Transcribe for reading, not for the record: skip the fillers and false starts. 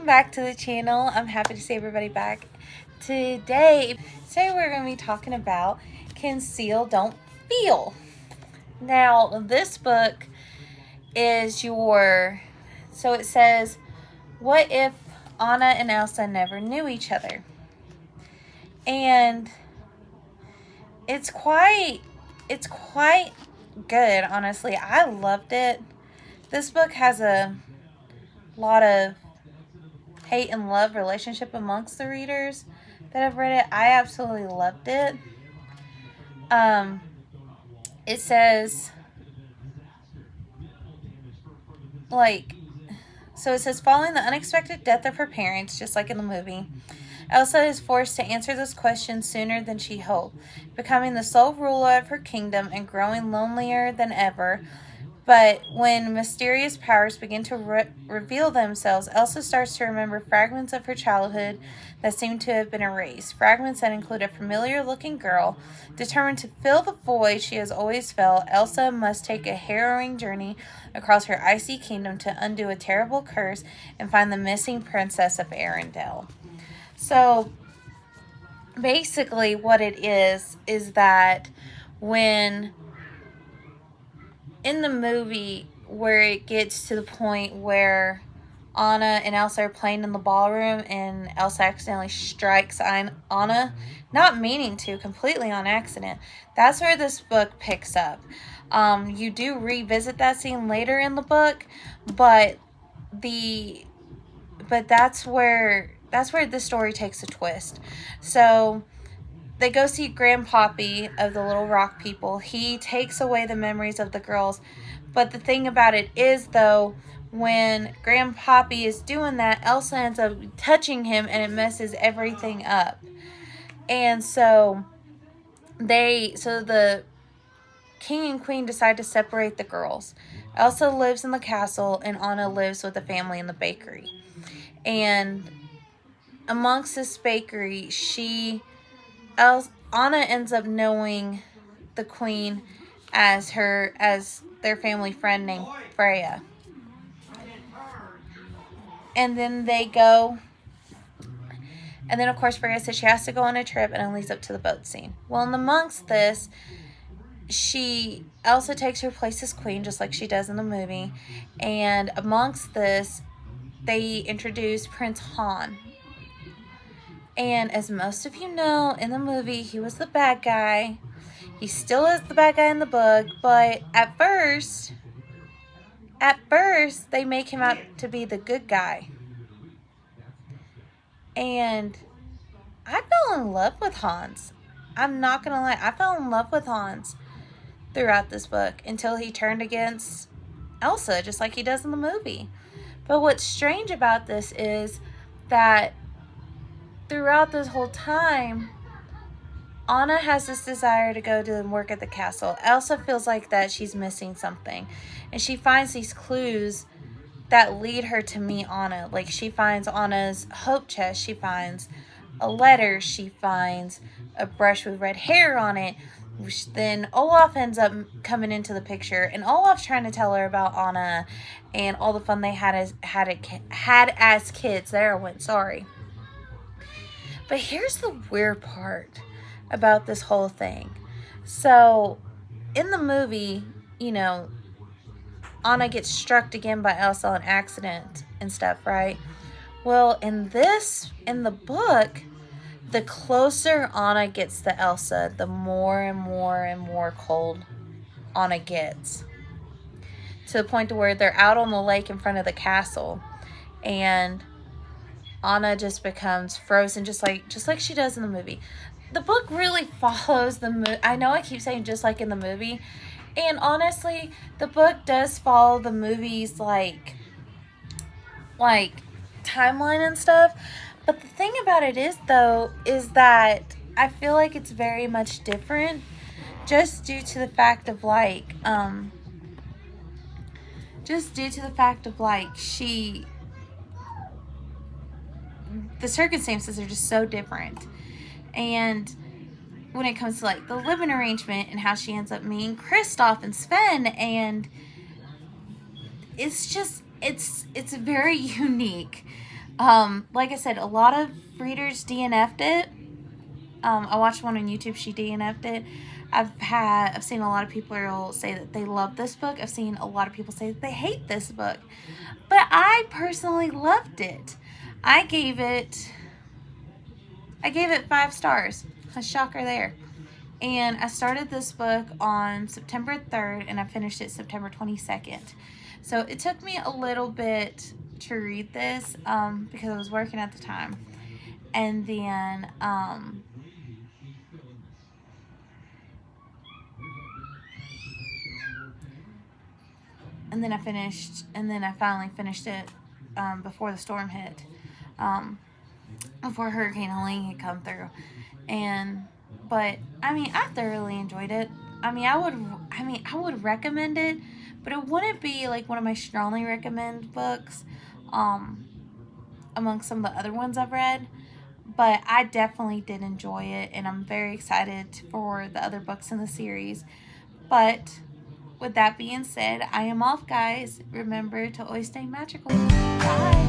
back to the channel. I'm happy to see everybody back. Today we're going to be talking about Conceal, Don't Feel. Now, this book is so it says, what if Anna and Elsa never knew each other? And it's quite good, honestly. I loved it. This book has a lot of hate and love relationship amongst the readers that have read it. I absolutely loved it. It says, it says, following the unexpected death of her parents, just like in the movie, Elsa is forced to answer this question sooner than she hoped, becoming the sole ruler of her kingdom and growing lonelier than ever. But when mysterious powers begin to reveal themselves, Elsa starts to remember fragments of her childhood that seem to have been erased. Fragments that include a familiar-looking girl. Determined to fill the void she has always felt, Elsa must take a harrowing journey across her icy kingdom to undo a terrible curse and find the missing princess of Arendelle. So, basically what it is that when in the movie where it gets to the point where Anna and Elsa are playing in the ballroom and Elsa accidentally strikes Anna, not meaning to, completely on accident, that's where this book picks up. You do revisit that scene later in the book, but that's where the story takes a twist. So they go see Grandpappy of the Little Rock people. He takes away the memories of the girls. But the thing about it is, though, when Grandpappy is doing that, Elsa ends up touching him and it messes everything up. And so the king and queen decide to separate the girls. Elsa lives in the castle and Anna lives with the family in the bakery. And amongst this bakery, Anna ends up knowing the queen as their family friend named Freya. And then of course Freya says she has to go on a trip, and it leads up to the boat scene. Well, in amongst this, Elsa takes her place as queen, just like she does in the movie. And amongst this, they introduce Prince Han. And as most of you know, in the movie, he was the bad guy. He still is the bad guy in the book, but at first, they make him out to be the good guy. And I fell in love with Hans. I'm not going to lie. I fell in love with Hans throughout this book until he turned against Elsa, just like he does in the movie. But what's strange about this is that throughout this whole time, Anna has this desire to go to work at the castle. Elsa feels like that she's missing something. And she finds these clues that lead her to meet Anna. Like, she finds Anna's hope chest. She finds a letter. She finds a brush with red hair on it. Which then Olaf ends up coming into the picture. And Olaf's trying to tell her about Anna and all the fun they had as kids. There I went, sorry. But here's the weird part about this whole thing. So, in the movie, Anna gets struck again by Elsa on accident and stuff, right? Well, in the book, the closer Anna gets to Elsa, the more and more and more cold Anna gets. To the point to where they're out on the lake in front of the castle, and Anna just becomes frozen, just like she does in the movie. The book really follows the movie. I know I keep saying just like in the movie. And honestly, the book does follow the movie's like timeline and stuff. But the thing about it is that I feel like it's very much different just due to the fact of the circumstances are just so different. And when it comes to the living arrangement and how she ends up meeting Kristoff and Sven, and it's very unique. Like I said, a lot of readers DNF'd it. I watched one on YouTube. She DNF'd it. I've seen a lot of people say that they love this book. I've seen a lot of people say that they hate this book, but I personally loved it. I gave it 5 stars. A shocker there. And I started this book on September 3rd and I finished it September 22nd. So it took me a little bit to read this because I was working at the time. And then I finally finished it before the storm hit, before Hurricane Helene had come through. But I mean, I thoroughly enjoyed it. I would recommend it, but it wouldn't be like one of my strongly recommend books among some of the other ones I've read. But I definitely did enjoy it, and I'm very excited for the other books in the series. But with that being said, I am off, guys. Remember to always stay magical. Bye.